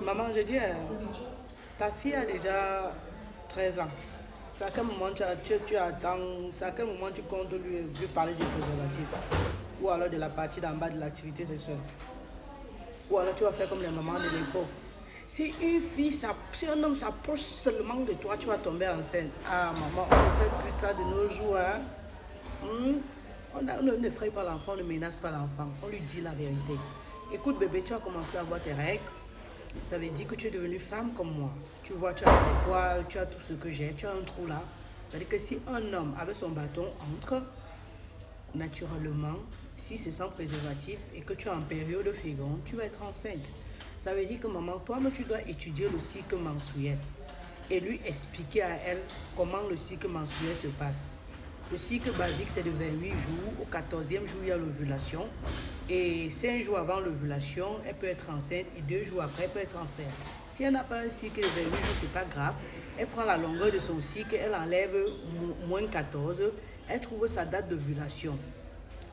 Maman, je dis, ta fille a déjà 13 ans. C'est à quel moment tu attends, c'est à quel moment tu comptes lui parler du préservatif? Ou alors de la partie d'en bas de l'activité sexuelle? Ou alors tu vas faire comme les mamans de l'époque. Si une fille, si un homme s'approche seulement de toi, tu vas tomber enceinte. Ah maman, on ne fait plus ça de nos jours. Hein? Hmm? On ne fraye pas l'enfant, on ne menace pas l'enfant. On lui dit la vérité. Écoute bébé, tu as commencé à avoir tes règles. Ça veut dire que tu es devenue femme comme moi. Tu vois, tu as les poils, tu as tout ce que j'ai, tu as un trou là. C'est-à-dire que si un homme avec son bâton entre, naturellement, si c'est sans préservatif et que tu es en période féconde, tu vas être enceinte. Ça veut dire que maman, toi-même, tu dois étudier le cycle menstruel et lui expliquer à elle comment le cycle menstruel se passe. Le cycle basique, c'est de 28 jours. Au 14e jour, il y a l'ovulation. Et 5 jours avant l'ovulation, elle peut être enceinte. Et 2 jours après, elle peut être enceinte. Si elle n'a pas un cycle de 28 jours, ce n'est pas grave. Elle prend la longueur de son cycle, elle enlève moins 14. Elle trouve sa date d'ovulation.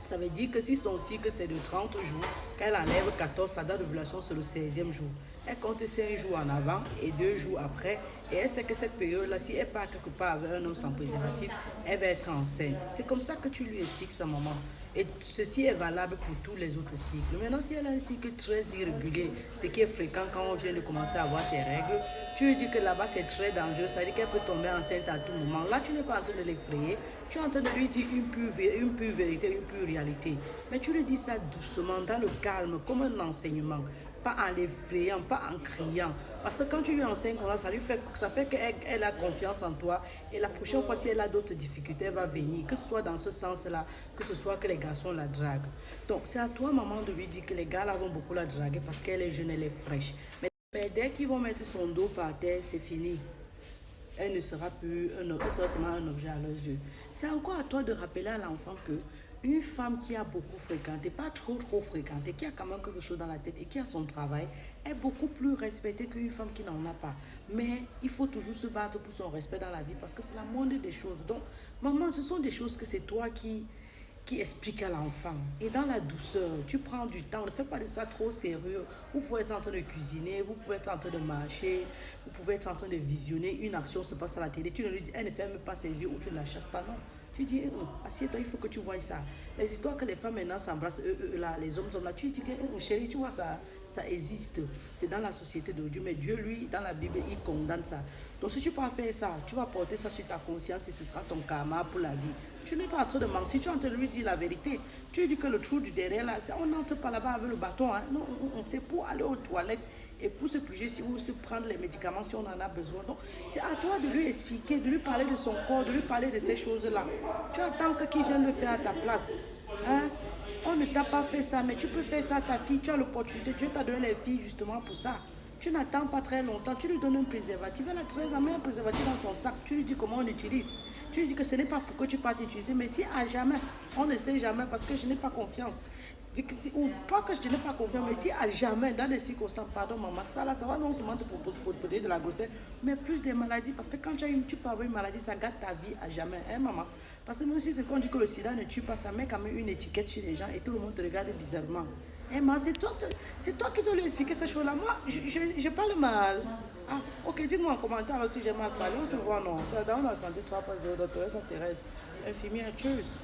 Ça veut dire que si son cycle c'est de 30 jours, quand elle enlève 14, sa date d'ovulation c'est le 16e jour. Elle compte 5 jours en avant et 2 jours après. Et elle sait que cette période-là, si elle part quelque part avec un homme sans préservatif, elle va être enceinte. C'est comme ça que tu lui expliques sa maman. Et ceci est valable pour tous les autres cycles. Maintenant, si elle a un cycle très irrégulier, ce qui est fréquent quand on vient de commencer à avoir ses règles, tu lui dis que là-bas c'est très dangereux, ça veut dire qu'elle peut tomber enceinte à tout moment. Là, tu n'es pas en train de l'effrayer, tu es en train de lui dire une pure vérité, une pure réalité. Mais tu lui dis ça doucement, dans le calme, comme un enseignement. Pas en l'effrayant, pas en criant. Parce que quand tu lui enseignes comme ça fait qu'elle a confiance en toi. Et la prochaine fois, si elle a d'autres difficultés, elle va venir. Que ce soit dans ce sens-là, que ce soit que les garçons la draguent. Donc, c'est à toi, maman, de lui dire que les gars là vont beaucoup la draguer parce qu'elle est jeune, elle est fraîche. Mais dès qu'ils vont mettre son dos par terre, c'est fini. Elle ne sera plus elle sera seulement un objet à leurs yeux. C'est encore à toi de rappeler à l'enfant que une femme qui a beaucoup fréquenté, pas trop fréquenté, qui a quand même quelque chose dans la tête et qui a son travail, est beaucoup plus respectée qu'une femme qui n'en a pas. Mais il faut toujours se battre pour son respect dans la vie parce que c'est la moindre des choses. Donc, maman, ce sont des choses que c'est toi qui explique à l'enfant. Et dans la douceur, tu prends du temps, ne fais pas de ça trop sérieux. Vous pouvez être en train de cuisiner, vous pouvez être en train de marcher, vous pouvez être en train de visionner, une action se passe à la télé, tu ne lui dis, elle ne ferme pas ses yeux ou tu ne la chasses pas, non. Tu dis, assieds-toi, il faut que tu vois ça. Les histoires que les femmes maintenant s'embrassent, là, les hommes là, tu dis que, chérie, tu vois ça existe. C'est dans la société de Dieu, mais Dieu, lui, dans la Bible, il condamne ça. Donc si tu peux faire ça, tu vas porter ça sur ta conscience et ce sera ton karma pour la vie. Tu n'es pas en train de mentir, tu es en train de lui dire la vérité. Tu lui dis que le trou du derrière, là, on n'entre pas là-bas avec le bâton. Hein. Non, c'est pour aller aux toilettes et pour se plonger ou se prendre les médicaments si on en a besoin. Donc, c'est à toi de lui expliquer, de lui parler de son corps, de lui parler de ces choses-là. Tu attends que qui vienne le faire à ta place. Hein? On ne t'a pas fait ça, mais tu peux faire ça à ta fille. Tu as l'opportunité. Dieu t'a donné les filles justement pour ça. Tu n'attends pas très longtemps. Tu lui donnes un préservatif. Elle a 13 ans, met un préservatif dans son sac. Tu lui dis comment on l'utilise. Tu lui dis que ce n'est pas pour que tu partes utiliser, mais si à jamais, on ne sait jamais parce que je n'ai pas confiance. Ou pas que je n'ai pas confiance, mais si à jamais, dans des circonstances, pardon maman, ça là, ça va non seulement te proposer de la grossesse, mais plus des maladies. Parce que quand tu peux avoir une maladie, ça gâte ta vie à jamais, hein maman. Parce que même si c'est qu'on dit que le sida ne tue pas, ça met quand même une étiquette sur les gens et tout le monde te regarde bizarrement. Eh, mais c'est toi qui dois lui expliquer ces choses-là. Moi, je parle mal. Ah, ok, dis-moi en commentaire alors si j'ai mal parlé. On se voit, non. C'est dans la santé 3.0, docteur s'intéresse. Infirmière, tchuss.